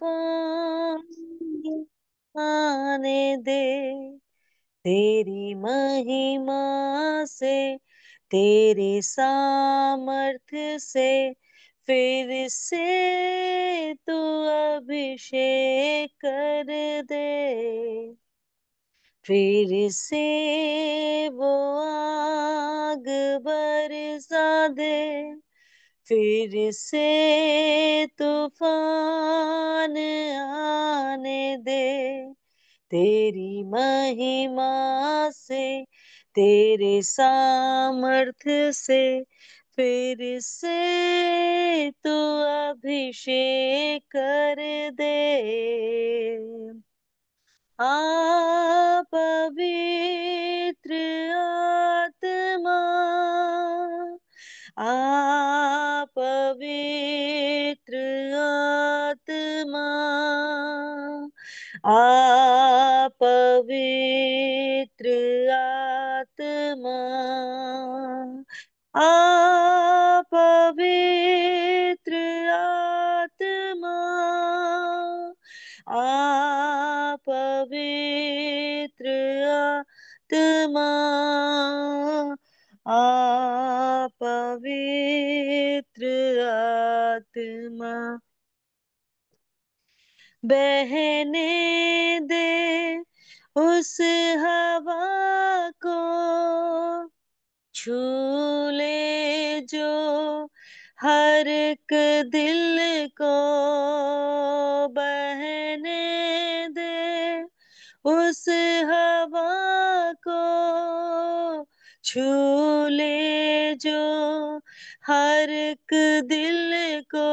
तूफान आने दे, तेरी महिमा से, तेरे सामर्थ्य से, फिर से तू अभिषेक कर दे, फिर से वो आग बरसा दे, फिर से तूफान आने दे, तेरी महिमा से, तेरे सामर्थ्य से, फिर से तू अभिषेक कर दे। पवित्र आत्मा, पवित्र आत्मा, पवित्र आत्मा, पवित्र आत्मा, पवित्र आत्मा, पवित्र आत्मा, बहने दे उस हवा को, छू ले जो हर एक दिल को, बहने दे उस हवा को, छू ले जो हर एक दिल को,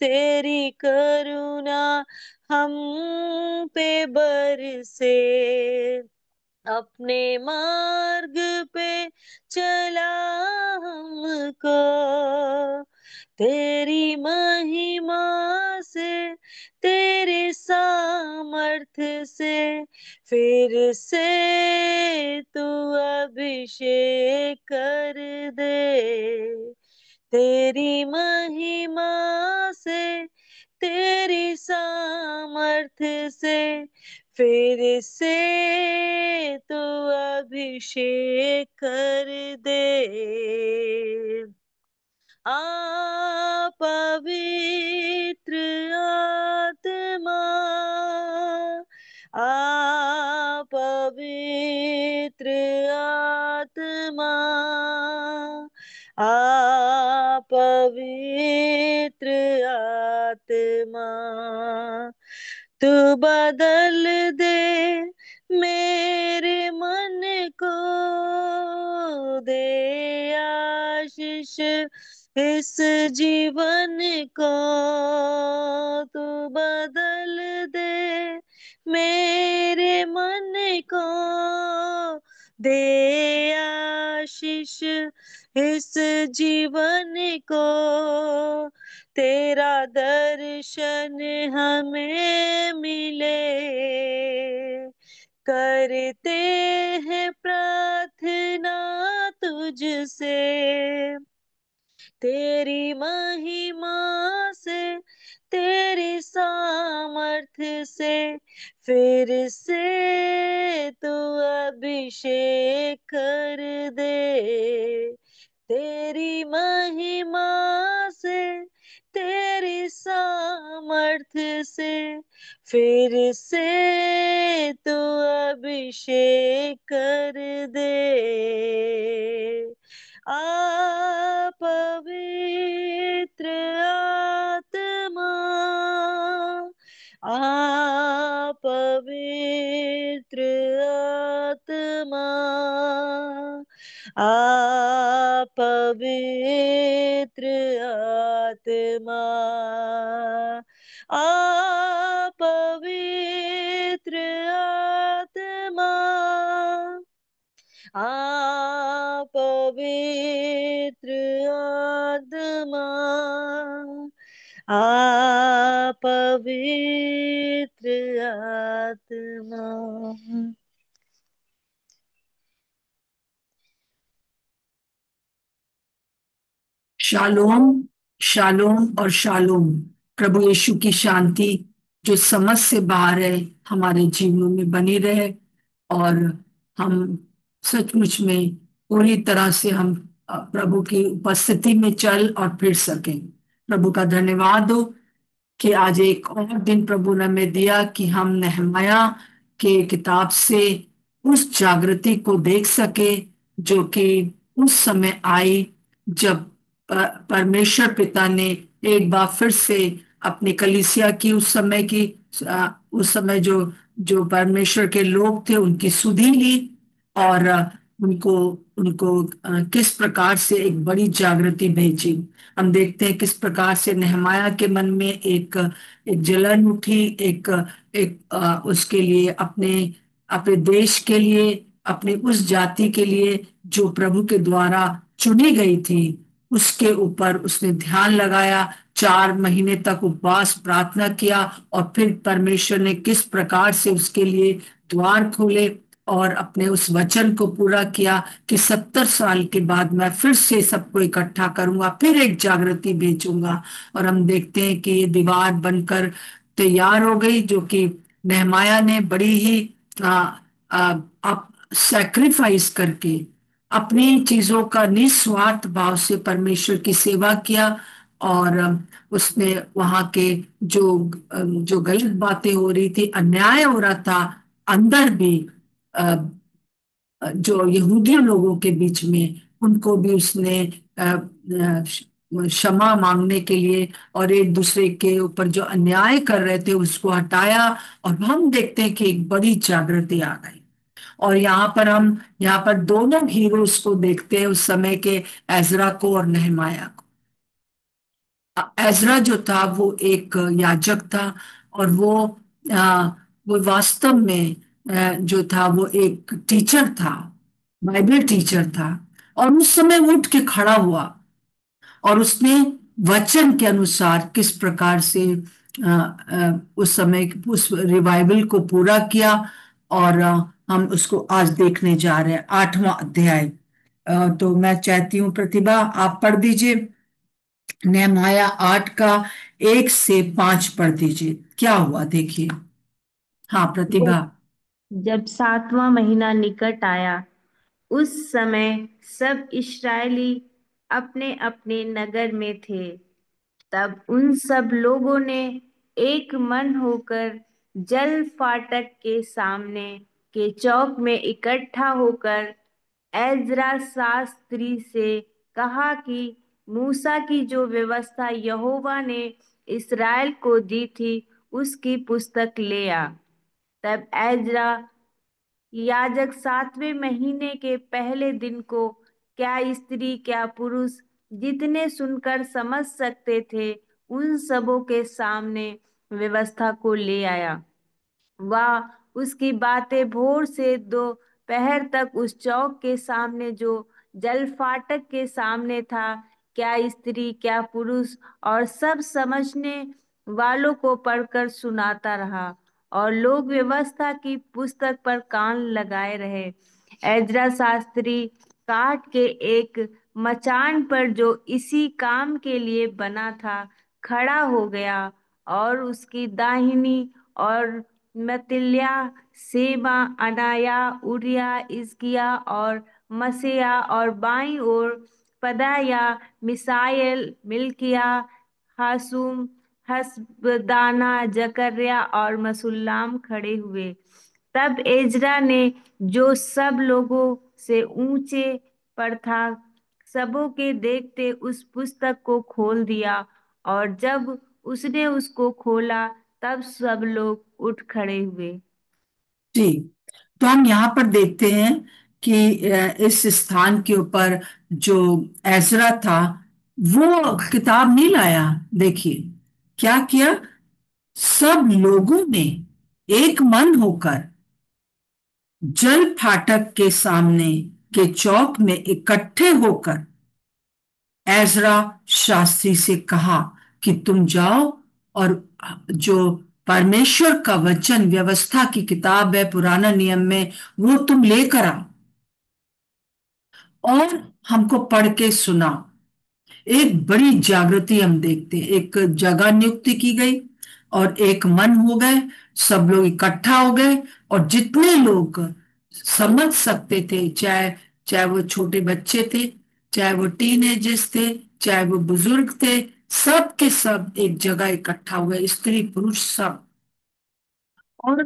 तेरी करुणा हम पे बरसे, अपने मार्ग पे चला हमको, तेरी महिमा से, तेरे सामर्थ्य से, फिर से तू अभिषेक कर दे, तेरी महिमा से, तेरी सामर्थ्य से, फिर से तू अभिषेक कर दे। पवित्र आत्मा, पवित्र आत्मा, पवित्र आत्मा, तू बदल दे मेरे मन को, दे आशीष इस जीवन को, तू बदल दे मेरे मन को, दे आशीष इस जीवन को, तेरा दर्शन हमें मिले, करते हैं प्रार्थना तुझसे, तेरी महिमा से, तेरी सामर्थ्य से, फिर से तू अभिषेक कर दे, तेरी महिमा से, तेरी सामर्थ्य से, फिर से तू अभिषेक कर दे। पवित्र आत्मा, पवित्र आत्मा, पवित्र आत्मा, पवित्र आत्मा, पवित्र आत्मा, पवित्र आत्मा। शालोम, शालोम और शालोम। प्रभु यीशु की शांति जो समझ से बाहर है हमारे जीवनों में बनी रहे, और हम सचमुच में पूरी तरह से हम प्रभु की उपस्थिति में चल और फिर सकें। प्रभु का धन्यवाद हो कि आज एक और दिन प्रभु ने हमें दिया कि हम नहमया के किताब से उस जागृति को देख सके जो कि उस समय आई, जब परमेश्वर पिता ने एक बार फिर से अपनी कलीसिया की उस समय की उस समय जो जो परमेश्वर के लोग थे उनकी सुधि ली, और उनको उनको किस प्रकार से एक बड़ी जागृति भेजी। हम देखते हैं किस प्रकार से नेहमाया के मन में एक एक जलन उठी, एक एक उसके लिए, अपने अपने देश के लिए, अपने उस जाति के लिए जो प्रभु के द्वारा चुनी गई थी, उसके ऊपर उसने ध्यान लगाया। 4 महीने तक उपवास प्रार्थना किया, और फिर परमेश्वर ने किस प्रकार से उसके लिए द्वार खोले और अपने उस वचन को पूरा किया कि 70 साल के बाद मैं फिर से सबको इकट्ठा करूंगा, फिर एक जागृति भेजूंगा। और हम देखते हैं कि ये दीवार बनकर तैयार हो गई, जो कि नेहमाया ने बड़ी ही आप सैक्रिफाइस करके अपनी चीजों का निस्वार्थ भाव से परमेश्वर की सेवा किया। और उसने वहां के जो गलत बातें हो रही थी, अन्याय हो रहा था अंदर भी, अ, जो यहूदी लोगों के बीच में, उनको भी उसने क्षमा मांगने के लिए और एक दूसरे के ऊपर जो अन्याय कर रहे थे उसको हटाया। और हम देखते हैं कि एक बड़ी जागृति आ गई। और यहाँ पर दोनों हीरोज को देखते हैं उस समय के, एजरा को और नहमाया को। एजरा जो था वो एक याजक था, और वो वास्तव में जो था वो एक टीचर था, बाइबल टीचर था। और उस समय वो उठ के खड़ा हुआ और उसने वचन के अनुसार किस प्रकार से उस समय उस रिवाइवल को पूरा किया। और हम उसको आज देखने जा रहे हैं, 8वां अध्याय। तो मैं चाहती हूँ प्रतिभा आप पढ़ दीजिए, नेहमाया 8 का 1 से 5 पढ़ दीजिए, क्या हुआ देखिए। हाँ जब प्रतिभा। जब 7वां महीना निकट आया, उस समय सब इस्राएली अपने अपने नगर में थे। तब उन सब लोगों ने एक मन होकर जल फाटक के सामने के चौक में इकट्ठा होकर एज्रा शास्त्री से कहा कि मूसा की जो व्यवस्था यहोवा ने इस्राएल को दी थी उसकी पुस्तक ले आ। तब एज्रा याजक 7वें महीने के पहले दिन को, क्या स्त्री क्या पुरुष, जितने सुनकर समझ सकते थे, उन सबों के सामने व्यवस्था को ले आया। वह उसकी बातें भोर से दोपहर तक उस चौक के सामने जो जल फाटक के सामने था, क्या स्त्री क्या पुरुष और सब समझने वालों को पढ़कर सुनाता रहा, और लोग व्यवस्था की पुस्तक पर कान लगाए रहे। एजरा शास्त्री काठ के एक मचान पर जो इसी काम के लिए बना था खड़ा हो गया, और उसकी दाहिनी और मतिल्या, सेबा, अनाया, उरिया, इज़किया और मसेया, और बाईं ओर पदाया, मिसाएल, मिल्किया, हासुम, हसबदाना, जकर्या और मसुल्लाम खड़े हुए। तब एजरा ने, जो सब लोगों से ऊंचे पर था, सबों के देखते उस पुस्तक को खोल दिया, और जब उसने उसको खोला तब सब लोग उठ खड़े हुए। जी, तो हम यहाँ पर देखते हैं कि इस स्थान के ऊपर जो एजरा था वो किताब नहीं लाया। देखिए क्या किया, सब लोगों ने एक मन होकर जल फाटक के सामने के चौक में इकट्ठे होकर एजरा शास्त्री से कहा कि तुम जाओ और जो परमेश्वर का वचन, व्यवस्था की किताब है पुराना नियम में, वो तुम लेकर आओ और हमको पढ़ के सुनाओ। एक बड़ी जागृति हम देखते हैं। एक जगह नियुक्त की गई और एक मन हो गए, सब लोग इकट्ठा हो गए, और जितने लोग समझ सकते थे, चाहे चाहे वो छोटे बच्चे थे, चाहे वो टीनेजर्स थे, चाहे वो बुजुर्ग थे, सब के सब एक जगह इकट्ठा हुए, स्त्री पुरुष सब। और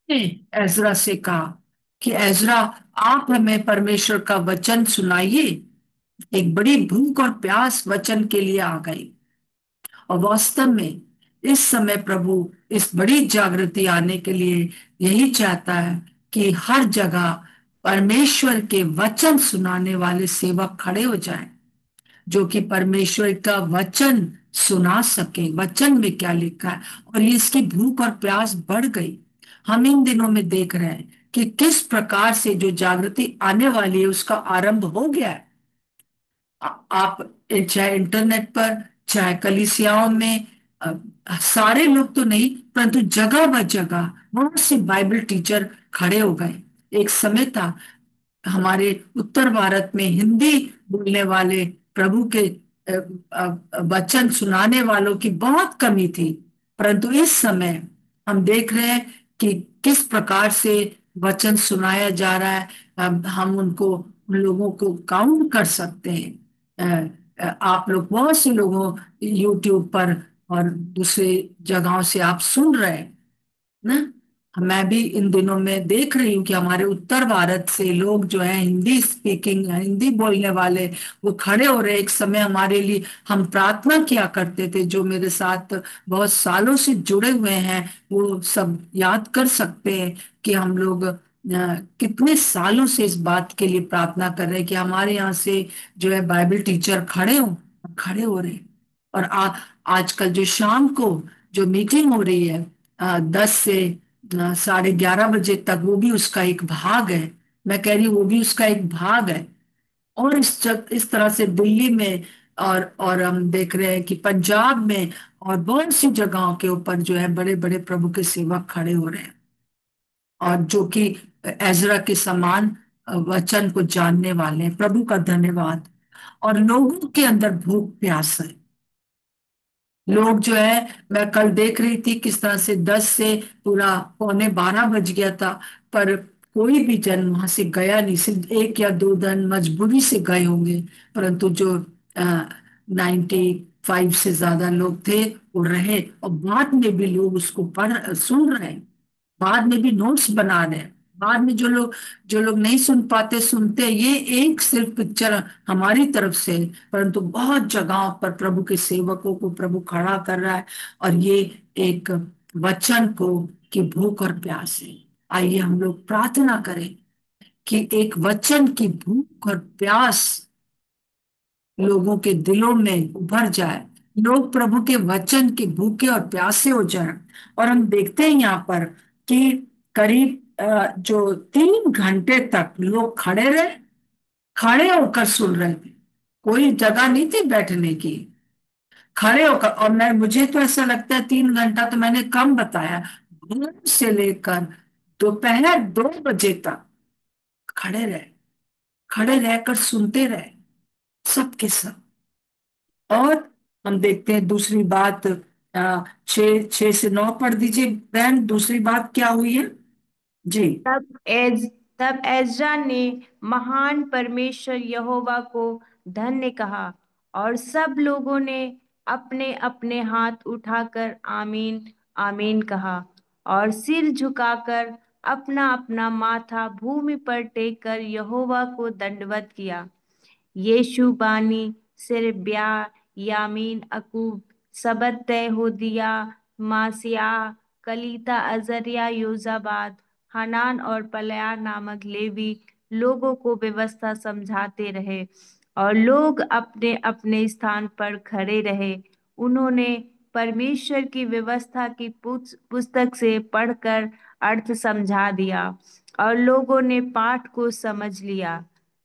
ने एजरा से कहा कि एजरा, आप हमें परमेश्वर का वचन सुनाइए। एक बड़ी भूख और प्यास वचन के लिए आ गई। और वास्तव में इस समय प्रभु इस बड़ी जागृति आने के लिए यही चाहता है कि हर जगह परमेश्वर के वचन सुनाने वाले सेवक खड़े हो जाएं, जो कि परमेश्वर का वचन सुना सके, वचन में क्या लिखा है। और ये इसकी भूख और प्यास बढ़ गई। हम इन दिनों में देख रहे हैं कि किस प्रकार से जो जागृति आने वाली है उसका आरंभ हो गया है। आप चाहे इंटरनेट पर, चाहे कलीसियाओं में, सारे लोग तो नहीं, परंतु जगह ब जगह बहुत से बाइबल टीचर खड़े हो गए। एक समय था हमारे उत्तर भारत में हिंदी बोलने वाले, प्रभु के वचन सुनाने वालों की बहुत कमी थी। परंतु इस समय हम देख रहे हैं कि किस प्रकार से वचन सुनाया जा रहा है। अब हम उन लोगों को काउंट कर सकते हैं। आप लोग, बहुत से लोगों, यूट्यूब पर और दूसरे जगहों से आप सुन रहे हैं ना। मैं भी इन दिनों में देख रही हूँ कि हमारे उत्तर भारत से लोग जो है, हिंदी स्पीकिंग, हिंदी बोलने वाले, वो खड़े हो रहे। एक समय हमारे लिए हम प्रार्थना किया करते थे, जो मेरे साथ बहुत सालों से जुड़े हुए हैं वो सब याद कर सकते हैं कि हम लोग कितने सालों से इस बात के लिए प्रार्थना कर रहे हैं कि हमारे यहाँ से जो है बाइबल टीचर खड़े हो रहे। और आजकल जो शाम को जो मीटिंग हो रही है 10 से 11:30 बजे तक, वो भी उसका एक भाग है। मैं कह रही हूँ वो भी उसका एक भाग है। और इस तरह से दिल्ली में, और हम देख रहे हैं कि पंजाब में और बहुत सी जगहों के ऊपर जो है बड़े बड़े प्रभु के सेवक खड़े हो रहे हैं, और जो कि एजरा के समान वचन को जानने वाले हैं। प्रभु का धन्यवाद। और लोगों के अंदर भूख प्यास है। लोग जो है, मैं कल देख रही थी किस तरह से 10 से पूरा पौने 12 बज गया था, पर कोई भी जन वहां से गया नहीं। सिर्फ एक या दो जन मजबूरी से गए होंगे, परंतु जो 95 से ज्यादा लोग थे वो रहे। और बाद में भी लोग उसको पढ़ सुन रहे हैं, बाद में भी नोट्स बना रहे हैं। बाद में जो लोग नहीं सुन पाते सुनते। ये एक सिर्फ पिक्चर हमारी तरफ से है, परंतु बहुत जगहों पर प्रभु के सेवकों को प्रभु खड़ा कर रहा है। और ये एक वचन को की भूख और प्यास है। आइए हम लोग प्रार्थना करें कि एक वचन की भूख और प्यास लोगों के दिलों में उभर जाए। लोग प्रभु के वचन के भूखे और प्यासे हो जाएं। और हम देखते हैं यहाँ पर कि करीब जो 3 घंटे तक लोग खड़े रहे, खड़े होकर सुन रहे थे। कोई जगह नहीं थी बैठने की, खड़े होकर। और मुझे तो ऐसा लगता है 3 घंटा तो मैंने कम बताया। भोर से लेकर दोपहर 2 बजे तक खड़े रहे, खड़े रहकर सुनते रहे, सबके सब। और हम देखते हैं दूसरी बात, 6 से 9 पढ़ दीजिए बहन। दूसरी बात क्या हुई है जी? तब एज तब एज्रा ने महान परमेश्वर यहोवा को धन्य कहा, और सब लोगों ने अपने अपने हाथ उठाकर आमीन आमीन कहा, और सिर झुकाकर अपना अपना माथा भूमि पर टेक कर यहोवा को दंडवत किया। यीशु बानी, सिरब्या, यामीन, अकूब, सबत यहूदिया, मासिया, कलीता, अजरिया, योजाबाद, हनान और पलया नामक लेवी लोगों को व्यवस्था समझाते रहे, और लोग अपने अपने स्थान पर खड़े रहे। उन्होंने परमेश्वर की व्यवस्था की पुस्तक से पढ़कर अर्थ समझा दिया, और लोगों ने पाठ को समझ लिया।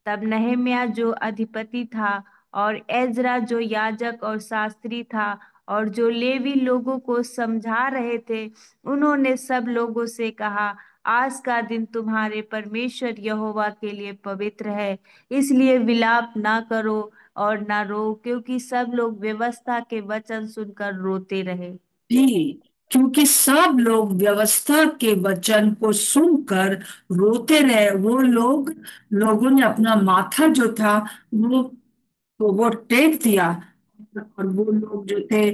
तब नहम्याह जो अधिपति था, और एजरा जो याजक और शास्त्री था, और जो लेवी लोगों को समझा रहे थे, उन्होंने सब लोगों से कहा, आज का दिन तुम्हारे परमेश्वर यहोवा के लिए पवित्र है, इसलिए विलाप ना करो, और ना रो, क्योंकि सब लोग व्यवस्था के वचन सुनकर रोते रहे। जी, क्योंकि सब लोग व्यवस्था के वचन को सुनकर रोते रहे। वो लोगों ने अपना माथा जो था वो वो टेक दिया, और वो लोग जो थे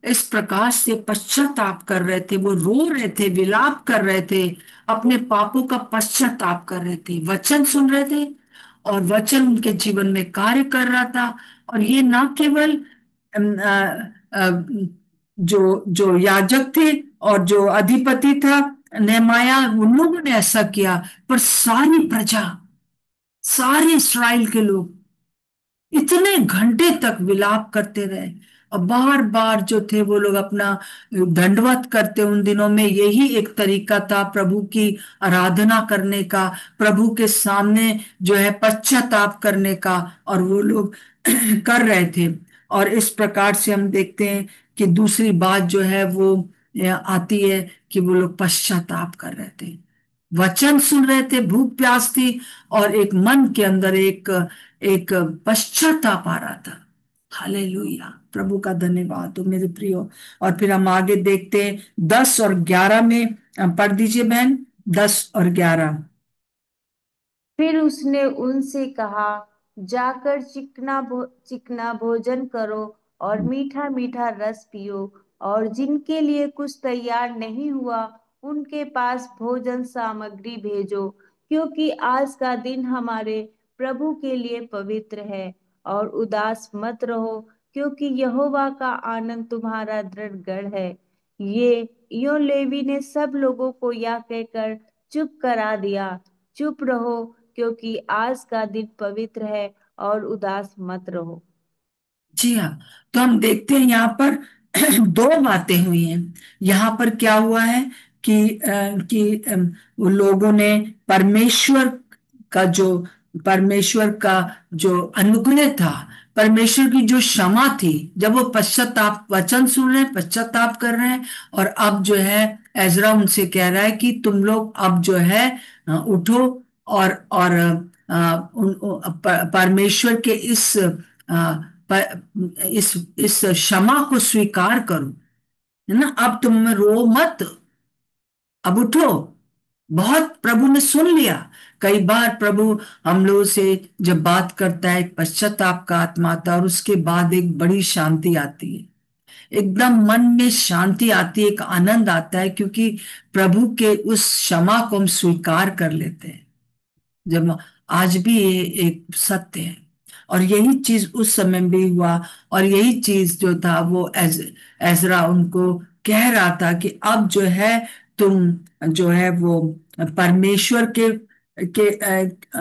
इस प्रकार से पश्चाताप कर रहे थे, वो रो रहे थे, विलाप कर रहे थे, अपने पापों का पश्चाताप कर रहे थे, वचन सुन रहे थे, और वचन उनके जीवन में कार्य कर रहा था। और ये ना केवल अम, अ, अ, जो जो याजक थे और जो अधिपति था नेमाया, उन लोगों ने ऐसा किया, पर सारी प्रजा, सारे इसराइल के लोग इतने घंटे तक विलाप करते रहे। और बार बार जो थे वो लोग अपना दंडवत करते। उन दिनों में यही एक तरीका था प्रभु की आराधना करने का, प्रभु के सामने जो है पश्चाताप करने का, और वो लोग कर रहे थे। और इस प्रकार से हम देखते हैं कि दूसरी बात जो है वो आती है कि वो लोग पश्चाताप कर रहे थे, वचन सुन रहे थे, भूख प्यास थी, और एक मन के अंदर एक एक पश्चाताप आ रहा था। हालेलुया, प्रभु का धन्यवाद हो मेरे प्रियो। और फिर हम आगे देखते हैं 10 और 11 में। पढ़ दीजिए बहन, 10 और 11। फिर उसने उनसे कहा, जाकर चिकना भोजन करो और मीठा मीठा रस पियो, और जिनके लिए कुछ तैयार नहीं हुआ उनके पास भोजन सामग्री भेजो, क्योंकि आज का दिन हमारे प्रभु के लिए पवित्र है। और उदास मत रहो, क्योंकि यहोवा का आनंद तुम्हारा दृढ़ गढ़ है। ये यो लेवी ने सब लोगों को यह कहकर चुप करा दिया, चुप रहो, क्योंकि आज का दिन पवित्र है, और उदास मत रहो। जी हाँ, तो हम देखते हैं यहाँ पर दो बातें हुई हैं। यहाँ पर क्या हुआ है कि वो लोगों ने परमेश्वर का जो परमेश्वर का जो अनुग्रह था, परमेश्वर की जो क्षमा थी, जब वो पश्चाताप, वचन सुन रहे हैं, पश्चाताप कर रहे हैं, और अब जो है एजरा उनसे कह रहा है कि तुम लोग अब जो है उठो, और परमेश्वर के इस क्षमा को स्वीकार करो, है ना। अब तुम रो मत, अब उठो। बहुत प्रभु ने सुन लिया। कई बार प्रभु हम लोगों से जब बात करता है, एक पश्चाताप का आत्मा आता है, और उसके बाद एक बड़ी शांति आती है, एकदम मन में शांति आती है, एक आनंद आता है, क्योंकि प्रभु के उस क्षमा को हम स्वीकार कर लेते हैं। जब आज भी ये एक सत्य है, और यही चीज उस समय भी हुआ, और यही चीज जो था वो एजरा उनको कह रहा था कि अब जो है तुम जो है वो परमेश्वर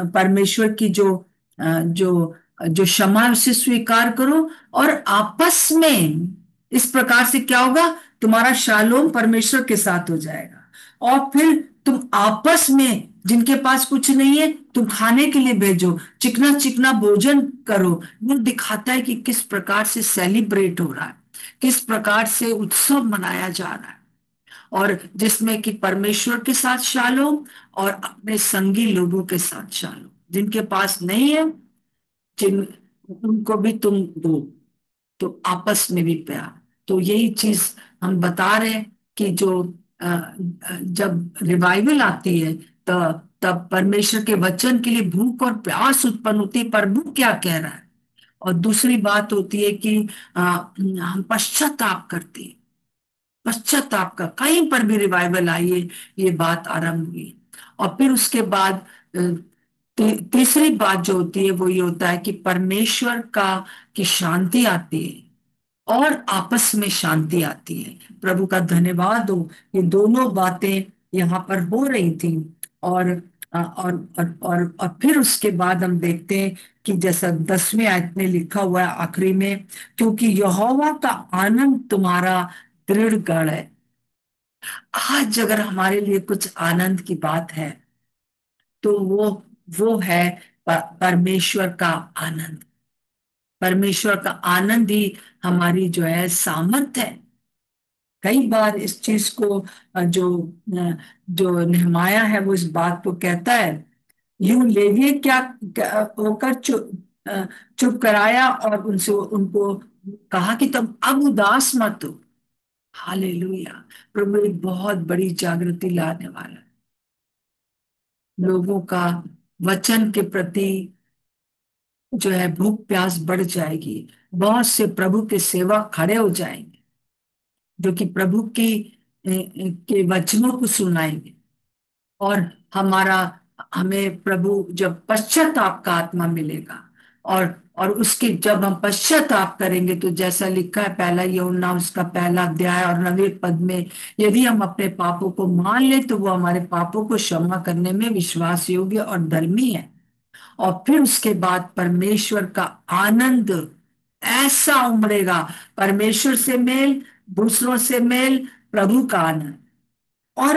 परमेश्वर की जो क्षमा है उसे स्वीकार करो, और आपस में इस प्रकार से क्या होगा, तुम्हारा शालोम परमेश्वर के साथ हो जाएगा। और फिर तुम आपस में जिनके पास कुछ नहीं है, तुम खाने के लिए भेजो, चिकना चिकना भोजन करो। वो दिखाता है कि किस प्रकार से सेलिब्रेट हो रहा है, किस प्रकार से उत्सव मनाया जा रहा है, और जिसमें कि परमेश्वर के साथ शालोम और अपने संगी लोगों के साथ शालोम। जिनके पास नहीं है, जिन उनको भी तुम दो, तो आपस में भी प्यार। तो यही चीज हम बता रहे हैं कि जब रिवाइवल आती है, तब परमेश्वर के वचन के लिए भूख और प्यास उत्पन्न होती है। प्रभु क्या कह रहा है। और दूसरी बात होती है कि हम पश्चाताप करते हैं। पश्चाताप का कहीं पर भी रिवाइवल आई है, ये बात आरंभ हुई। और फिर उसके बाद तीसरी बात जो होती है वो ये होता है कि परमेश्वर की शांति आती है, और आपस में शांति आती है। प्रभु का धन्यवाद हो, ये दोनों बातें यहाँ पर हो रही थी। और और फिर उसके बाद हम देखते हैं कि जैसा 10वें आयत में लिखा हुआ है आखिरी में, क्योंकि यहोवा का आनंद तुम्हारा दृढ़ गढ़ है। आज अगर हमारे लिए कुछ आनंद की बात है, तो वो है परमेश्वर का आनंद। परमेश्वर का आनंद ही हमारी जो है सामर्थ है। कई बार इस चीज को जो नेहमाया है वो इस बात को कहता है, यूं लेविये क्या होकर चुप कराया और उनसे उनको कहा कि तुम अब उदास मत हो। हालेलुया। प्रभु एक बहुत बड़ी जागृति लाने वाला है। लोगों का वचन के प्रति जो है भूख प्यास बढ़ जाएगी। बहुत से प्रभु के सेवा खड़े हो जाएंगे जो कि प्रभु के वचनों को सुनाएंगे। और हमारा हमें प्रभु जब पश्चाताप का आत्मा मिलेगा और उसके जब हम पश्चाताप करेंगे तो जैसा लिखा है पहला यूहन्ना उसका पहला अध्याय और 9वें पद में, यदि हम अपने पापों को मान ले तो वो हमारे पापों को क्षमा करने में विश्वास योग्य और धर्मी है। और फिर उसके बाद परमेश्वर का आनंद ऐसा उमड़ेगा। परमेश्वर से मेल, दूसरों से मेल, प्रभु का आनंद। और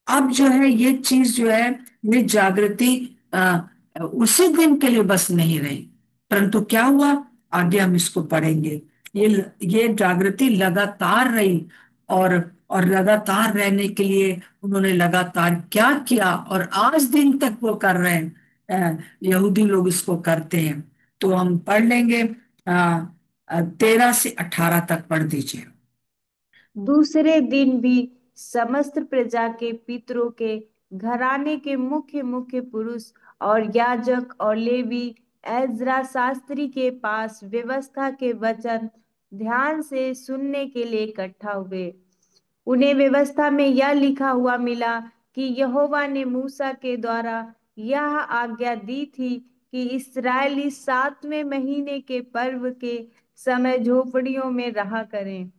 अब जो है ये चीज जो है ये जागृति उसी दिन के लिए बस नहीं रही, परंतु क्या हुआ आगे हम इसको पढ़ेंगे। ये ये जागृति लगातार रही। और और लगातार रहने के लिए उन्होंने लगातार क्या किया और आज दिन तक वो कर रहे हैं। यहूदी लोग इसको करते हैं। तो हम पढ़ लेंगे 13 से 18 तक पढ़ दीजिए। दूसरे दिन भी समस्त प्रजा के पितरों के घराने के मुख्य मुख्य पुरुष और याजक और लेवी एज्रा शास्त्री के पास व्यवस्था के वचन ध्यान से सुनने के लिए इकट्ठा हुए। उन्हें व्यवस्था में यह लिखा हुआ मिला कि यहोवा ने मूसा के द्वारा यह आज्ञा दी थी कि इस्राएली 7वें महीने के पर्व के समय झोपड़ियों में रहा करें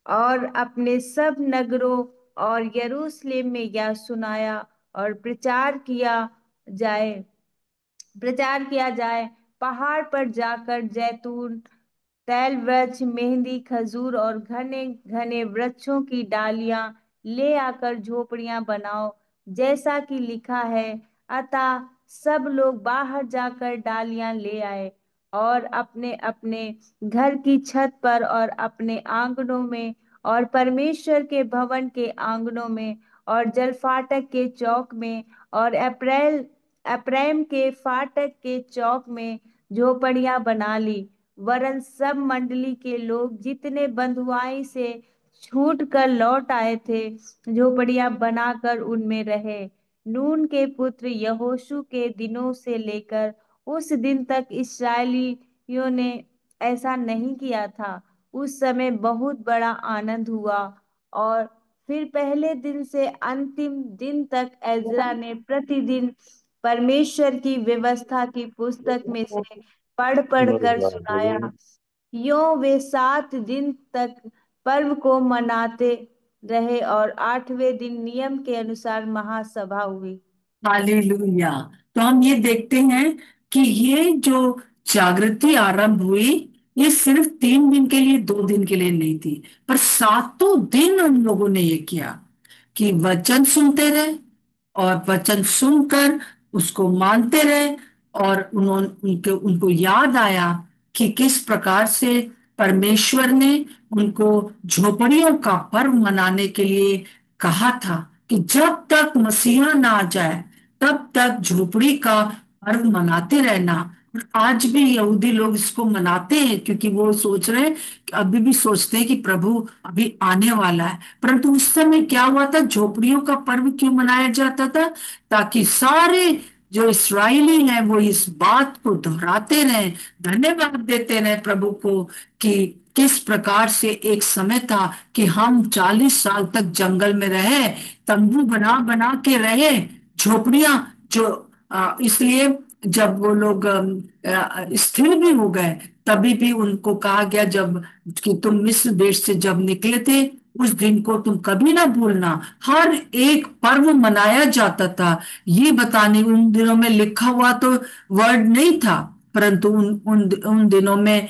और अपने सब नगरों और यरूशलेम में यह सुनाया और प्रचार किया जाए पहाड़ पर जाकर जैतून, तैल वृक्ष, मेहंदी, खजूर और घने घने वृक्षों की डालियां ले आकर झोपड़ियां बनाओ जैसा कि लिखा है। अतः सब लोग बाहर जाकर डालियां ले आए और अपने अपने घर की छत पर और अपने आंगनों में और परमेश्वर के भवन के आंगनों में और जलफाटक के चौक में और अप्रैम के फाटक के चौक में झोपड़ियां बना ली। वरन सब मंडली के लोग जितने बंधुआई से छूट कर लौट आए थे झोपड़ियां बनाकर उनमें रहे। नून के पुत्र यहोशू के दिनों से लेकर उस दिन तक इस्राएलियों ने ऐसा नहीं किया था। उस समय बहुत बड़ा आनंद हुआ। और फिर पहले दिन से अंतिम दिन तक एजरा ने प्रतिदिन परमेश्वर की व्यवस्था की पुस्तक में से पढ़ पढ़ कर सुनाया। यों वे 7 दिन तक पर्व को मनाते रहे और 8वें दिन नियम के अनुसार महासभा हुई। हालेलुया। तो हम ये देखते हैं कि ये जो जागृति आरंभ हुई ये सिर्फ 3 दिन के लिए 2 दिन के लिए नहीं थी, पर 7 दिन उन लोगों ने ये किया कि वचन सुनते रहे और वचन सुनकर उसको मानते रहे। और उन्होंने उनको याद आया कि किस प्रकार से परमेश्वर ने उनको झोपड़ियों का पर्व मनाने के लिए कहा था कि जब तक मसीहा ना आ जाए तब तक झोपड़ी का पर्व मनाते रहना। और आज भी यहूदी लोग इसको मनाते हैं क्योंकि वो सोच रहे हैं कि अभी भी सोचते हैं कि प्रभु अभी आने वाला है। परंतु उस समय क्या हुआ था, झोपड़ियों का पर्व क्यों मनाया जाता था? ताकि सारे जो इस्राएली हैं वो इस बात को दोहराते रहें, धन्यवाद देते रहें प्रभु को कि किस प्रकार से एक समय था कि हम 40 साल तक जंगल में रहे, तंबू बना बना के रहे, झोपड़ियां जो इसलिए जब वो लोग स्थिर भी हो गए तभी भी उनको कहा गया जब कि तुम मिस्र देश से जब निकले थे उस दिन को तुम कभी ना भूलना। हर एक पर्व मनाया जाता था। ये बताने उन दिनों में लिखा हुआ तो वर्ड नहीं था, परंतु उन दिनों में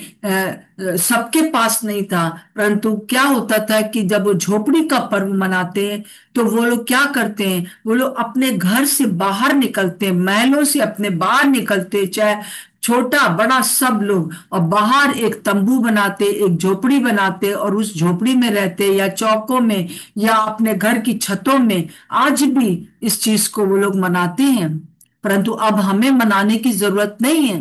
सबके पास नहीं था। परंतु क्या होता था कि जब वो झोपड़ी का पर्व मनाते हैं तो वो लोग क्या करते हैं, वो लोग अपने घर से बाहर निकलते हैं, महलों से अपने बाहर निकलते, चाहे छोटा बड़ा सब लोग, और बाहर एक तंबू बनाते, एक झोपड़ी बनाते और उस झोपड़ी में रहते या चौकों में या अपने घर की छतों में। आज भी इस चीज को वो लोग मनाते हैं। परंतु अब हमें मनाने की जरूरत नहीं है।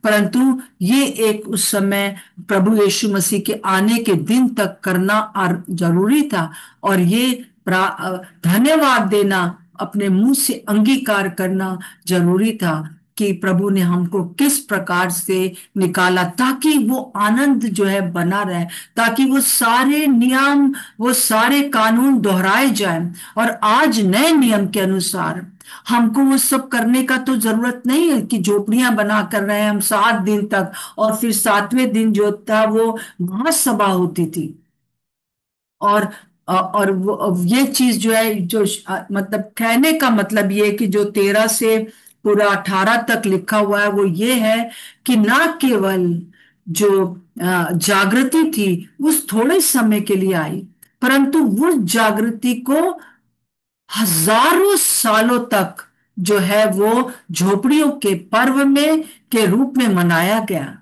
परंतु ये एक उस समय प्रभु यीशु मसीह के आने के दिन तक करना जरूरी था। और ये धन्यवाद देना, अपने मुंह से अंगीकार करना जरूरी था कि प्रभु ने हमको किस प्रकार से निकाला, ताकि वो आनंद जो है बना रहे, ताकि वो सारे नियम, वो सारे कानून दोहराए जाएं। और आज नए नियम के अनुसार हमको वो सब करने का तो जरूरत नहीं है कि झोपड़ियां बना कर रहे हैं हम 7 दिन तक, और फिर 7वें दिन जो था वो महासभा होती थी। और वो ये चीज जो है, जो मतलब कहने का मतलब ये है कि जो 13 से पूरा 18 तक लिखा हुआ है वो ये है कि ना केवल जो जागृति थी उस थोड़े समय के लिए आई, परंतु वो जागृति को हजारों सालों तक जो है वो झोपड़ियों के पर्व में के रूप में मनाया गया।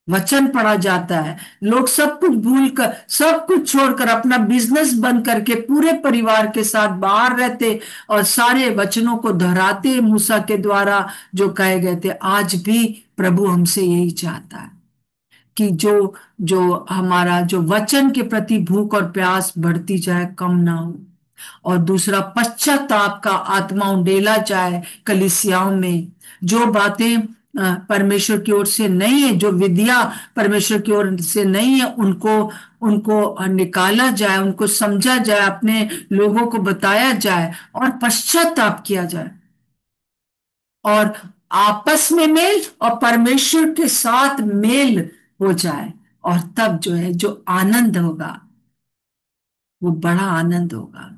वचन पढ़ा जाता है, लोग सब कुछ भूल कर, सब कुछ छोड़कर, अपना बिजनेस बंद करके पूरे परिवार के साथ बाहर रहते और सारे वचनों को दोहराते मूसा के द्वारा जो कहे गए थे। आज भी प्रभु हमसे यही चाहता है कि जो जो हमारा जो वचन के प्रति भूख और प्यास बढ़ती जाए, कम ना हो। और दूसरा, पश्चाताप का आत्मा उंडेला जाए कलीसियाओं में। जो बातें परमेश्वर की ओर से नहीं है, जो विधियां परमेश्वर की ओर से नहीं है, उनको उनको निकाला जाए, उनको समझा जाए, अपने लोगों को बताया जाए और पश्चाताप किया जाए। और आपस में मेल और परमेश्वर के साथ मेल हो जाए, और तब जो है जो आनंद होगा वो बड़ा आनंद होगा।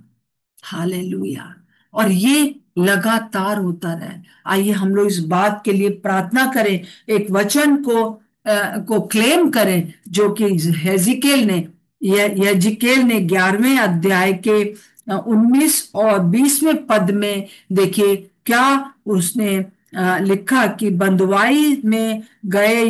हालेलुया। और ये लगातार होता रहे। आइए हम लोग इस बात के लिए प्रार्थना करें, एक वचन को क्लेम करें जो कि हेजिकेल ने, यजिकेल ने 11वें अध्याय के 19 और 20वें पद में देखिए क्या उसने लिखा कि बंधुआई में गए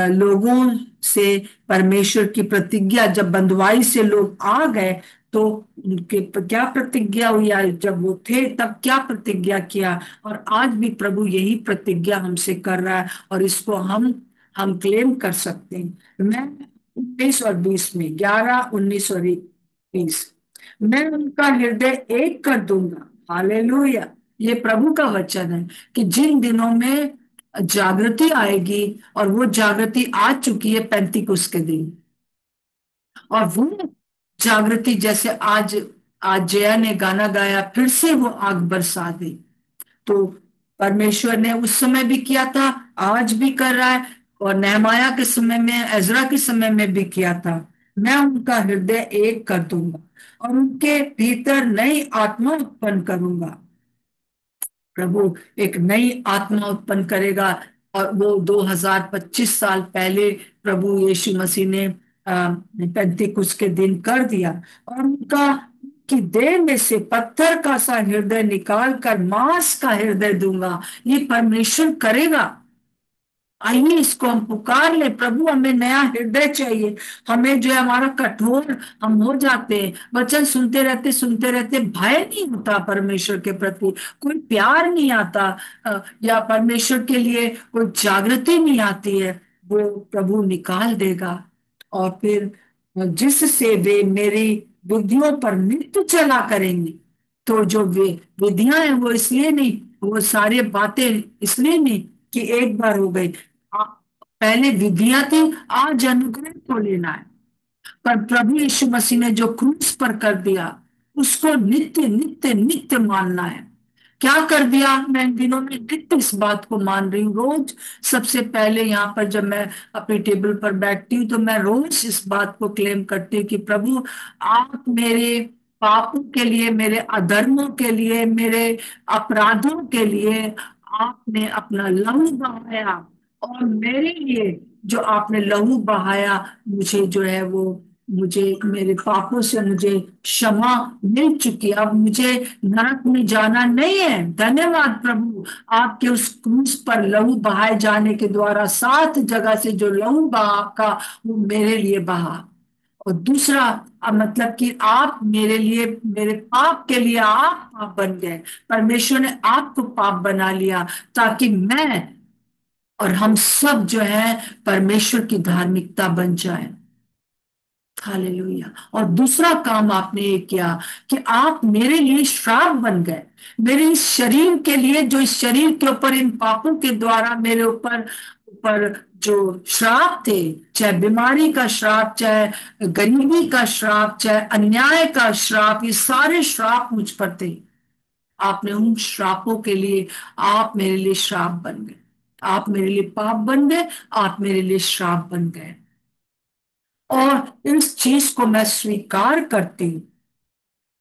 लोगों से परमेश्वर की प्रतिज्ञा, जब बंधुआई से लोग आ गए तो उनके क्या प्रतिज्ञा हुई, जब वो थे तब क्या प्रतिज्ञा किया। और आज भी प्रभु यही प्रतिज्ञा हमसे कर रहा है, और इसको हम क्लेम कर सकते हैं। मैं 19 और 20 में, 11, 19 और 20, मैं उनका हृदय एक कर दूंगा। हालेलुया। ये प्रभु का वचन है कि जिन दिनों में जागृति आएगी, और वो जागृति आ चुकी है 35 के दिन, और वो जागृति जैसे आज आज जया ने गाना गाया, फिर से वो आग बरसा दे। तो परमेश्वर ने उस समय भी किया था, आज भी कर रहा है, और नेहमाया के समय में, एजरा के समय में भी किया था। मैं उनका हृदय एक कर दूंगा और उनके भीतर नई आत्मा उत्पन्न करूंगा। प्रभु एक नई आत्मा उत्पन्न करेगा, और वो 2025 साल पहले प्रभु यीशु मसीह ने पेंतीकुस्त के दिन कर दिया। और उनका कि देह में से पत्थर का सा हृदय निकाल कर मांस का हृदय दूंगा। ये परमेश्वर करेगा। आइए इसको हम पुकार ले, प्रभु हमें नया हृदय चाहिए। हमें जो है हमारा कठोर हम हो जाते हैं, वचन सुनते रहते भय नहीं होता परमेश्वर के प्रति, कोई प्यार नहीं आता, या परमेश्वर के लिए कोई जागृति नहीं आती है। वो प्रभु निकाल देगा। और फिर जिससे वे मेरी विधियों पर नित्य चला करेंगे। तो जो वे विधियां हैं वो इसलिए नहीं, वो सारी बातें इसलिए नहीं कि एक बार हो गई। पहले विधियां थी, आज अनुग्रह को लेना है। पर प्रभु यीशु मसीह ने जो क्रूस पर कर दिया, उसको नित्य नित्य नित्य मानना है। क्या कर दिया? मैं इन दिनों में नित्य इस बात को मान रही हूँ। रोज सबसे पहले यहाँ पर जब मैं अपनी टेबल पर बैठती हूँ तो मैं रोज इस बात को क्लेम करती हूँ कि प्रभु आप मेरे पापों के लिए, मेरे अधर्मों के लिए, मेरे अपराधों के लिए आपने अपना लहू बहाया। और मेरे लिए जो आपने लहू बहाया, मुझे जो है वो, मुझे मेरे पापों से मुझे क्षमा मिल चुकी है। अब मुझे नरक में जाना नहीं है। धन्यवाद प्रभु, आपके उस क्रूस पर लहू बहाए जाने के द्वारा 7 जगह से जो लहू बहा का वो मेरे लिए बहा। और दूसरा मतलब कि आप मेरे लिए, मेरे पाप के लिए आप पाप बन गए। परमेश्वर ने आपको पाप बना लिया ताकि मैं और हम सब जो है परमेश्वर की धार्मिकता बन जाए। हालेलुया। और दूसरा काम आपने ये किया कि आप मेरे लिए श्राप बन गए, मेरे इस शरीर के लिए, जो इस शरीर के ऊपर इन पापों के द्वारा मेरे ऊपर ऊपर जो श्राप थे, चाहे बीमारी का श्राप, चाहे गरीबी का श्राप, चाहे अन्याय का श्राप, ये सारे श्राप मुझ पर थे। आपने उन श्रापों के लिए आप मेरे लिए श्राप बन गए, आप मेरे लिए पाप बन गए, आप मेरे लिए श्राप बन गए। और इस चीज को मैं स्वीकार करती हूँ।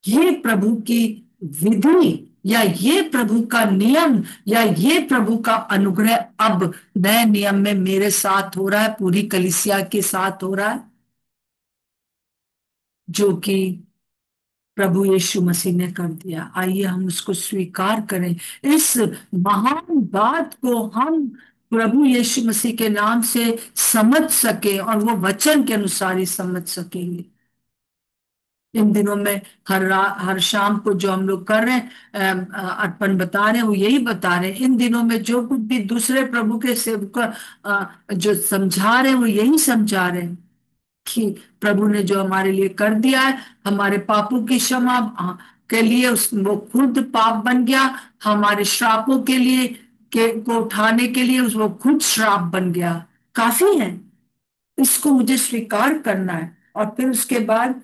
ये प्रभु की विधि, या ये प्रभु का नियम, या ये प्रभु का अनुग्रह अब नए नियम में मेरे साथ हो रहा है, पूरी कलीसिया के साथ हो रहा है, जो कि प्रभु यीशु मसीह ने कर दिया। आइए हम उसको स्वीकार करें, इस महान बात को हम प्रभु यीशु मसीह के नाम से समझ सके और वो वचन के अनुसार ही समझ सकेंगे। इन दिनों में हर शाम को जो हम लोग कर रहे हैं, अर्पण बता रहे हैं, वो यही बता रहे हैं। इन दिनों में जो कुछ भी दूसरे प्रभु के सेवक जो समझा रहे हैं, वो यही समझा रहे हैं कि प्रभु ने जो हमारे लिए कर दिया है, हमारे पापों की क्षमा के लिए वो खुद पाप बन गया, हमारे श्रापों के लिए को उठाने के लिए वो खुद श्राप बन गया। काफी है, इसको मुझे स्वीकार करना है। और फिर उसके बाद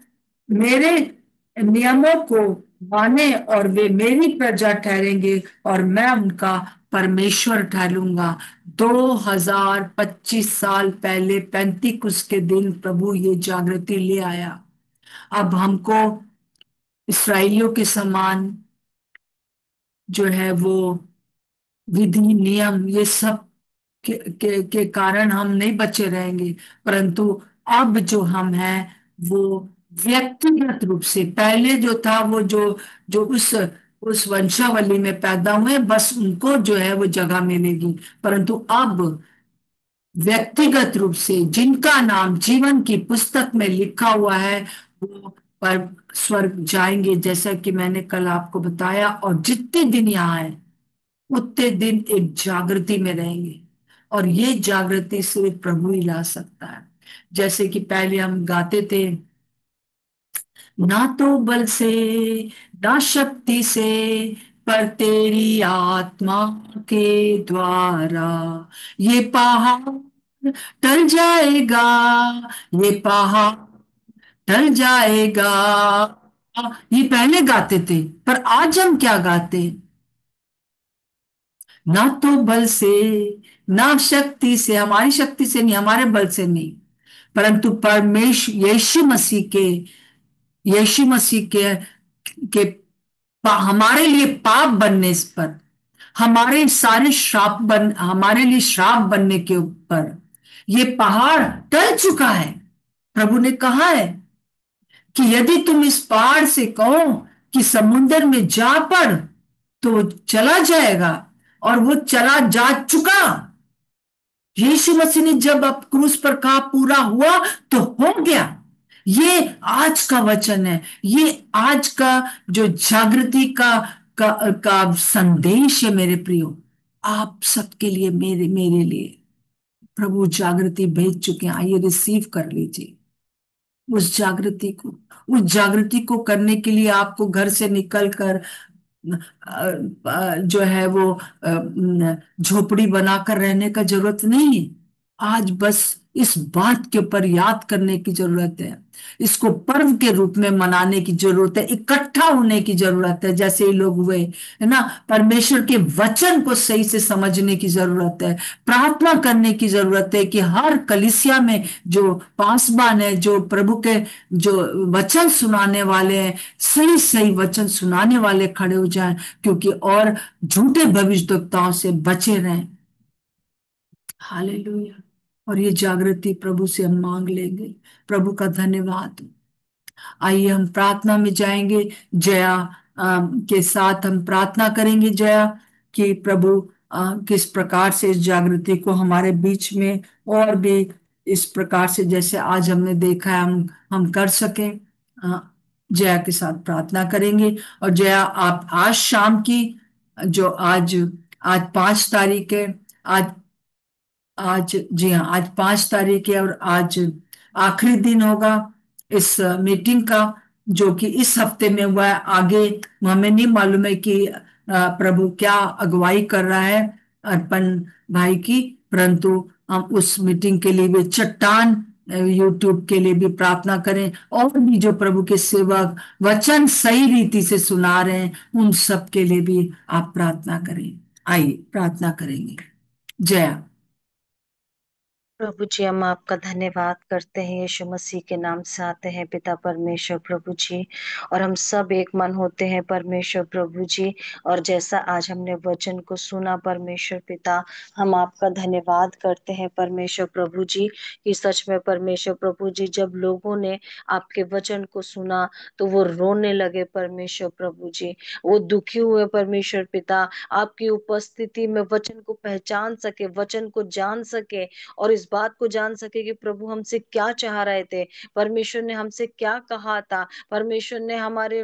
मेरे नियमों को माने और वे मेरी प्रजा ठहरेंगे और मैं उनका परमेश्वर ठहरूंगा। 2025 साल पहले 35 के दिन प्रभु ये जागृति ले आया। अब हमको इसराइलियों के समान जो है वो विधि नियम ये सब के कारण हम नहीं बचे रहेंगे, परंतु अब जो हम हैं वो व्यक्तिगत रूप से, पहले जो था वो जो उस वंशावली में पैदा हुए बस उनको जो है वो जगह मिलेगी, परंतु अब व्यक्तिगत रूप से जिनका नाम जीवन की पुस्तक में लिखा हुआ है वो पर स्वर्ग जाएंगे, जैसा कि मैंने कल आपको बताया। और जितने दिन यहाँ है उतने दिन एक जागृति में रहेंगे, और ये जागृति सिर्फ प्रभु ही ला सकता है। जैसे कि पहले हम गाते थे, ना तो बल से ना शक्ति से पर तेरी आत्मा के द्वारा ये पहाड़ टल जाएगा, ये पहाड़ टल जाएगा। ये पहले गाते थे, पर आज हम क्या गाते? ना तो बल से ना शक्ति से, हमारी शक्ति से नहीं, हमारे बल से नहीं, परंतु परमेश्वर यीशु मसीह के हमारे लिए पाप बनने पर, हमारे लिए श्राप बनने के ऊपर ये पहाड़ टल चुका है। प्रभु ने कहा है कि यदि तुम इस पहाड़ से कहो कि समुद्र में जा पड़ तो वो चला जाएगा, और वो चला जा चुका। यीशु मसीह ने जब अब क्रूस पर कहा पूरा हुआ तो हो गया। ये आज का वचन है, ये आज का जो जागृति का संदेश है मेरे प्रियो, आप सबके लिए, मेरे मेरे लिए प्रभु जागृति भेज चुके हैं। आइए रिसीव कर लीजिए उस जागृति को करने के लिए आपको घर से निकल कर जो है वो झोपड़ी बनाकर रहने का जरूरत नहीं है। आज बस इस बात के ऊपर याद करने की जरूरत है, इसको पर्व के रूप में मनाने की जरूरत है, इकट्ठा होने की जरूरत है जैसे ये लोग हुए, है ना। परमेश्वर के वचन को सही से समझने की जरूरत है, प्रार्थना करने की जरूरत है कि हर कलीसिया में जो पासबान है, जो प्रभु के जो वचन सुनाने वाले हैं, सही सही वचन सुनाने वाले खड़े हो जाएं, क्योंकि और झूठे भविष्यद्वक्ताओं से बचे रहें। हालेलुया। और ये जागृति प्रभु से हम मांग लेंगे। प्रभु का धन्यवाद। आइए हम प्रार्थना में जाएंगे। जया के साथ हम प्रार्थना करेंगे, जया, कि प्रभु किस प्रकार से इस जागृति को हमारे बीच में और भी इस प्रकार से जैसे आज हमने देखा है हम कर सकें। जया के साथ प्रार्थना करेंगे। और जया, आप आज शाम की, जो आज आज 5 तारीख है, आज आज जी हाँ, आज 5 तारीख है और आज आखिरी दिन होगा इस मीटिंग का, जो कि इस हफ्ते में हुआ है। आगे हमें नहीं मालूम है कि प्रभु क्या अगुवाई कर रहा है अर्पण भाई की, परंतु हम उस मीटिंग के लिए भी चट्टान यूट्यूब के लिए भी प्रार्थना करें, और भी जो प्रभु के सेवक वचन सही रीति से सुना रहे हैं उन सब के लिए भी आप प्रार्थना करें। आइए प्रार्थना करेंगे। जया। प्रभु जी, हम आपका धन्यवाद करते हैं, यीशु मसीह के नाम से आते हैं पिता परमेश्वर प्रभु जी। और हम सब एक मन होते हैं परमेश्वर प्रभु जी। और जैसा आज हमने वचन को सुना परमेश्वर पिता, हम आपका धन्यवाद करते हैं परमेश्वर प्रभु जी, कि सच में परमेश्वर प्रभु जी, जब लोगों ने आपके वचन को सुना तो वो रोने लगे परमेश्वर प्रभु जी, वो दुखी हुए परमेश्वर पिता, आपकी उपस्थिति में वचन को पहचान सके, वचन को जान सके, और इस बात को जान सके कि प्रभु हमसे क्या चाह रहे थे, परमेश्वर ने हमसे क्या कहा था, परमेश्वर ने हमारे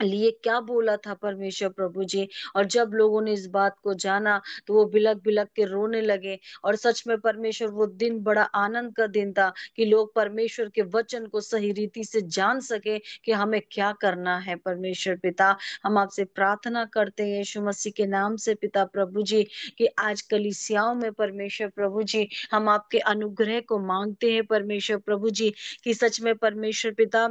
लिए क्या बोला था परमेश्वर प्रभु जी। और जब लोगों ने इस बात को जाना तो वो बिलक बिलक के रोने लगे। और सच में परमेश्वर, वो दिन बड़ा आनंद का दिन था कि लोग परमेश्वर के वचन को सही रीति से जान सके कि हमें क्या करना है परमेश्वर पिता। हम आपसे प्रार्थना करते हैं यीशु मसीह के नाम से पिता प्रभु जी, कि आज कलीसियाओं में परमेश्वर प्रभु जी, हम आपके अनुग्रह को मांगते हैं परमेश्वर प्रभु जी, कि सच में परमेश्वर पिता,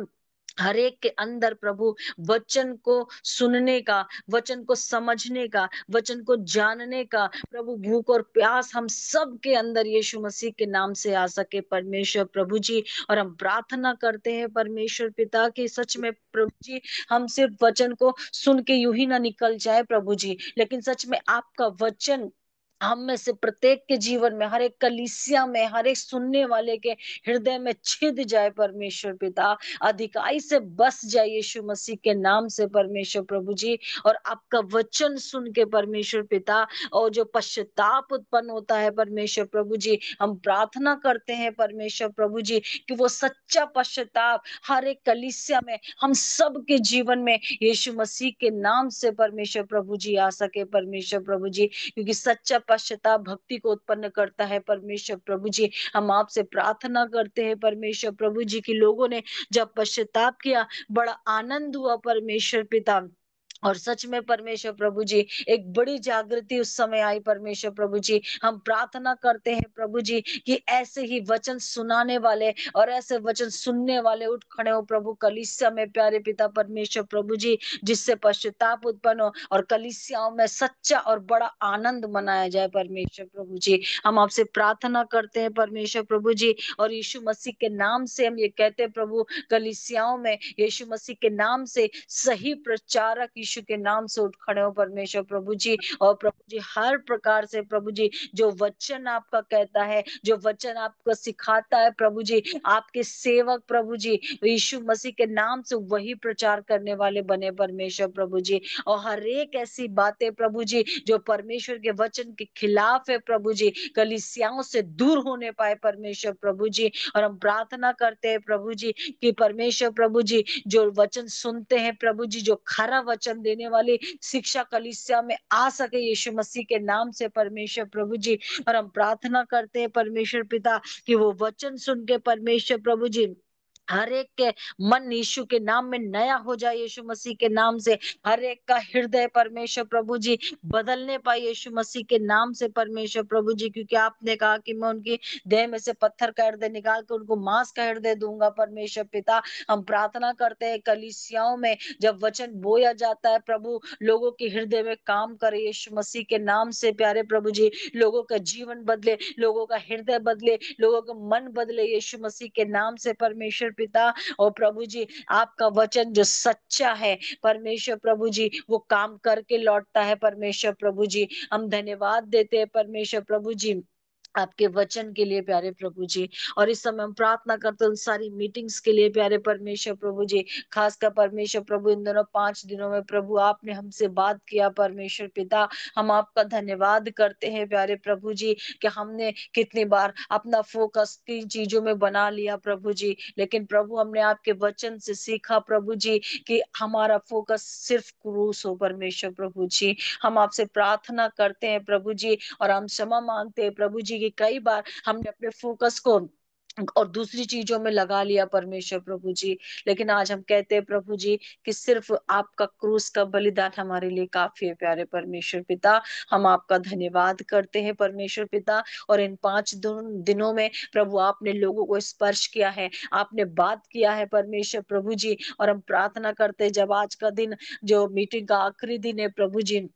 हर एक के अंदर प्रभु वचन को सुनने का, वचन को समझने का, वचन को जानने का प्रभु भूख और प्यास हम सब के अंदर यीशु मसीह के नाम से आ सके परमेश्वर प्रभु जी। और हम प्रार्थना करते हैं परमेश्वर पिता कि सच में प्रभु जी, हम सिर्फ वचन को सुन के यूं ही ना निकल जाए प्रभु जी, लेकिन सच में आपका वचन हम में से प्रत्येक के जीवन में, हर एक कलीसिया में, हर एक सुनने वाले के हृदय में छिद जाए परमेश्वर पिता, अधिकाई से बस जाए यीशु मसीह के नाम से परमेश्वर प्रभु जी। और आपका वचन सुन के परमेश्वर पिता, और जो पश्चाताप उत्पन्न होता है परमेश्वर प्रभु जी, हम प्रार्थना करते हैं परमेश्वर प्रभु जी, कि वो सच्चा पश्चाताप हर एक कलीसिया में, हम सब के जीवन में यीशु मसीह के नाम से परमेश्वर प्रभु जी आ सके परमेश्वर प्रभु जी, क्योंकि सच्चा पश्चाताप भक्ति को उत्पन्न करता है परमेश्वर प्रभु जी। हम आपसे प्रार्थना करते हैं परमेश्वर प्रभु जी, की लोगों ने जब पश्चाताप किया, बड़ा आनंद हुआ परमेश्वर पिता। और सच में परमेश्वर प्रभु जी, एक बड़ी जागृति उस समय आई परमेश्वर प्रभु जी। हम प्रार्थना करते हैं प्रभु जी, कि ऐसे ही वचन सुनाने वाले और ऐसे वचन सुनने वाले उठ खड़े हो प्रभु कलीसिया में प्यारे पिता परमेश्वर प्रभु जी, जिससे पश्चाताप उत्पन्न हो और कलीसियाओं में सच्चा और बड़ा आनंद मनाया जाए परमेश्वर प्रभु जी। हम आपसे प्रार्थना करते हैं परमेश्वर प्रभु जी, और यीशु मसीह के नाम से हम ये कहते हैं प्रभु, कलीसियाओं में यीशु मसीह के नाम से सही प्रचारक यीशु के नाम से उठ खड़े हो परमेश्वर प्रभु जी। और प्रभु जी, हर प्रकार से प्रभु जी, जो वचन आपका कहता है, जो वचन आपको सिखाता है प्रभु जी, आपके सेवक प्रभु जी यीशु मसीह के नाम से वही प्रचार करने वाले बने परमेश्वर प्रभु जी। और हर एक ऐसी बातें प्रभु जी जो परमेश्वर के वचन के खिलाफ है प्रभु जी, कलीसियाओं से दूर होने पाए परमेश्वर प्रभु जी। और हम प्रार्थना करते हैं प्रभु जी, कि परमेश्वर प्रभु जी, जो वचन सुनते हैं प्रभु जी, जो खरा वचन देने वाली शिक्षा कलीसिया में आ सके यीशु मसीह के नाम से परमेश्वर प्रभु जी। और हम प्रार्थना करते हैं परमेश्वर पिता, कि वो वचन सुन के परमेश्वर प्रभु जी, हर एक के मन यीशु के नाम में नया हो जाए यीशु मसीह के नाम से, हर एक का हृदय परमेश्वर प्रभु जी बदलने पाए यीशु मसीह के नाम से परमेश्वर प्रभु जी, क्योंकि आपने कहा कि मैं उनकी देह में से पत्थर का हृदय निकाल कर उनको मांस का हृदय दूंगा परमेश्वर पिता। हम प्रार्थना करते हैं कलीसियाओं में जब वचन बोया जाता है प्रभु, लोगों के हृदय में काम करे यीशु मसीह के नाम से प्यारे प्रभु जी, लोगों का जीवन बदले, लोगों का हृदय बदले, लोगों का मन बदले यीशु मसीह के नाम से परमेश्वर पिता। और प्रभु जी, आपका वचन जो सच्चा है परमेश्वर प्रभु जी, वो काम करके लौटता है परमेश्वर प्रभु जी। हम धन्यवाद देते हैं परमेश्वर प्रभु जी, आपके वचन के लिए प्यारे प्रभु जी। और इस समय हम प्रार्थना करते हैं उन सारी मीटिंग्स के लिए प्यारे परमेश्वर प्रभु जी। खासकर परमेश्वर प्रभु इन दोनों 5 दिनों में प्रभु आपने हमसे बात किया परमेश्वर पिता। हम आपका धन्यवाद करते हैं प्यारे प्रभु जी कि हमने कितनी बार अपना फोकस किन चीजों में बना लिया प्रभु जी, लेकिन प्रभु हमने आपके वचन से सीखा प्रभु जी कि हमारा फोकस सिर्फ क्रूस हो परमेश्वर प्रभु जी। हम आपसे प्रार्थना करते हैं प्रभु जी और हम क्षमा मांगते हैं प्रभु जी कि कई बार हमने अपने फोकस को और दूसरी चीजों में लगा लिया परमेश्वर प्रभु जी। लेकिन आज हम कहते हैं प्रभु जी कि सिर्फ आपका क्रूस का बलिदान हमारे लिए काफी है प्यारे परमेश्वर पिता। हम आपका धन्यवाद करते हैं परमेश्वर पिता। और इन 5 दिनों में प्रभु आपने लोगों को स्पर्श किया है, आपने बात किया है परमेश्वर प्रभु जी। और हम प्रार्थना करते हैं जब आज का दिन जो मीटिंग का आखिरी दिन है प्रभु जी,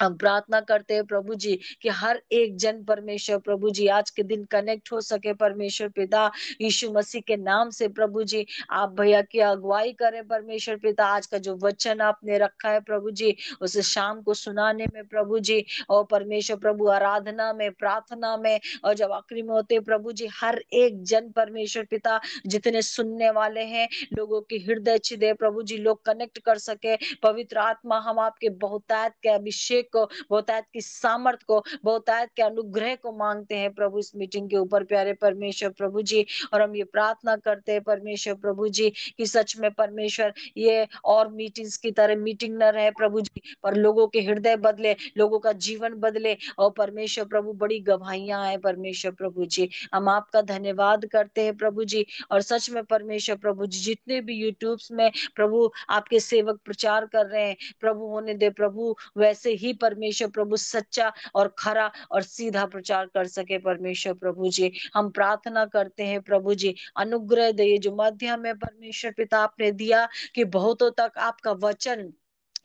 हम प्रार्थना करते हैं प्रभु जी कि हर एक जन परमेश्वर प्रभु जी आज के दिन कनेक्ट हो सके परमेश्वर पिता। यीशु मसीह के नाम से प्रभु जी आप भैया की अगुवाई करें परमेश्वर पिता। आज का जो वचन आपने रखा है प्रभु जी उसे शाम को सुनाने में प्रभु जी, और परमेश्वर प्रभु आराधना में, प्रार्थना में, और जब आखिरी में होते प्रभु जी हर एक जन परमेश्वर पिता जितने सुनने वाले हैं लोगों की हृदय छिदे प्रभु जी लोग कनेक्ट कर सके। पवित्र आत्मा हम आपके बहुतायत के अभिषेक को, बहुतायत की सामर्थ को, बहुतायत के अनुग्रह को मांगते हैं प्रभु इस मीटिंग के ऊपर प्यारे परमेश्वर प्रभु जी। और हम ये प्रार्थना करते हैं परमेश्वर प्रभु जी कि सच में परमेश्वर ये और मीटिंग्स की तरह मीटिंग न रहे प्रभु जी, पर लोगों के हृदय बदले, लोगों का जीवन बदले, और परमेश्वर प्रभु बड़ी गवाहियां आए परमेश्वर प्रभु जी। हम आपका धन्यवाद करते हैं प्रभु जी। और सच में परमेश्वर प्रभु जी जितने भी यूट्यूब में प्रभु आपके सेवक प्रचार कर रहे हैं प्रभु होने दे प्रभु वैसे ही परमेश्वर प्रभु सच्चा और खरा और सीधा प्रचार कर सके परमेश्वर प्रभु जी। हम प्रार्थना करते हैं प्रभु जी अनुग्रह दे जो माध्यम है परमेश्वर पिता आपने दिया कि बहुतों तक आपका वचन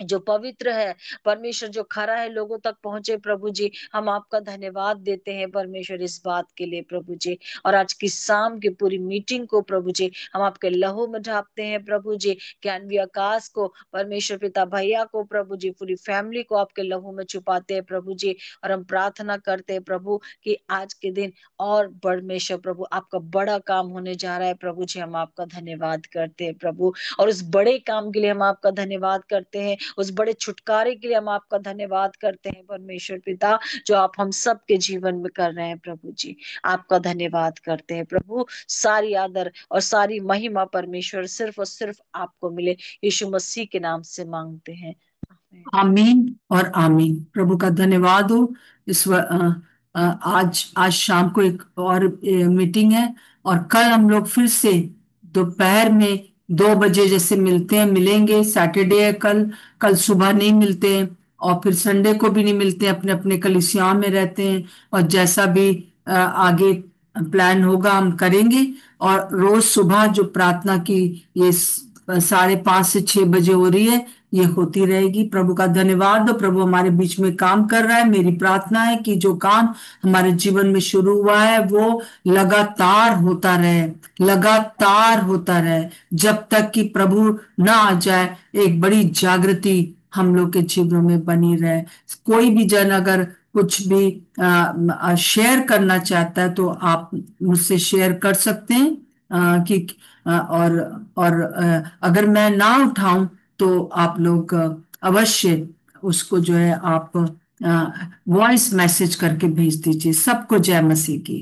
जो पवित्र है परमेश्वर, जो खरा है, लोगों तक पहुंचे प्रभु जी। हम आपका धन्यवाद देते हैं परमेश्वर इस बात के लिए प्रभु जी। और आज की शाम की पूरी मीटिंग को प्रभु जी हम आपके लहू में ढापते हैं प्रभु जी। ज्ञानवी आकाश को, परमेश्वर पिता भैया को प्रभु जी, पूरी फैमिली को आपके लहू में छुपाते हैं प्रभु जी। और हम प्रार्थना करते हैं प्रभु कि आज के दिन और परमेश्वर प्रभु आपका बड़ा काम होने जा रहा है प्रभु जी। हम आपका धन्यवाद करते हैं प्रभु, और उस बड़े काम के लिए हम आपका धन्यवाद करते हैं, उस बड़े छुटकारे के लिए हम आपका धन्यवाद करते हैं परमेश्वर पिता जो आप हम सब के जीवन में कर रहे हैं प्रभु जी। आपका धन्यवाद करते हैं प्रभु। सारी आदर और सारी महिमा परमेश्वर सिर्फ और सिर्फ आपको मिले, यीशु मसीह के नाम से मांगते हैं, आमीन। आमीन और आमीन। प्रभु का धन्यवाद हो। आज शाम को एक और मीटिंग है, और कल हम लोग फिर से दोपहर में 2 बजे जैसे मिलेंगे। सैटरडे है कल। कल सुबह नहीं मिलते हैं, और फिर संडे को भी नहीं मिलते हैं, अपने अपने कलीसिया में रहते हैं। और जैसा भी आगे प्लान होगा हम करेंगे। और रोज सुबह जो प्रार्थना की ये 5:30 से 6 बजे हो रही है, ये होती रहेगी। प्रभु का धन्यवाद हो। प्रभु हमारे बीच में काम कर रहा है। मेरी प्रार्थना है कि जो काम हमारे जीवन में शुरू हुआ है वो लगातार होता रहे, लगातार होता रहे, जब तक कि प्रभु ना आ जाए। एक बड़ी जागृति हम लोग के जीवनों में बनी रहे। कोई भी जन अगर कुछ भी शेयर करना चाहता है तो आप मुझसे शेयर कर सकते हैं। कि और अगर मैं ना उठाऊं तो आप लोग अवश्य उसको जो है आप वॉइस मैसेज करके भेज दीजिए। सबको जय मसीह की।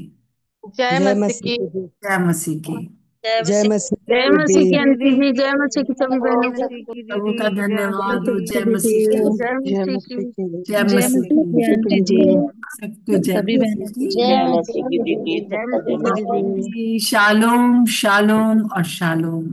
जय जय मसीह मसीह की। की जय। जय मसीह की। जय जय मसीह मसीह जय की मसीह की दी। आंटी जी, जय मसीह की सभी जय बहनों को। मसीह की प्रभु का दीदी, जय मसीह धन्यवाद हो। की, जय मसीह की। जय जय मसीह मसीह की। की जय जय मसीह मसीह की की। आंटी जी, सबको जय सभी बहनों मसीह को की। जय जय मसीह की मसीह की। दीदी, जय सबका मसीह जय की मसीह। दीदी। जी, शालोम शालोम और शालोम।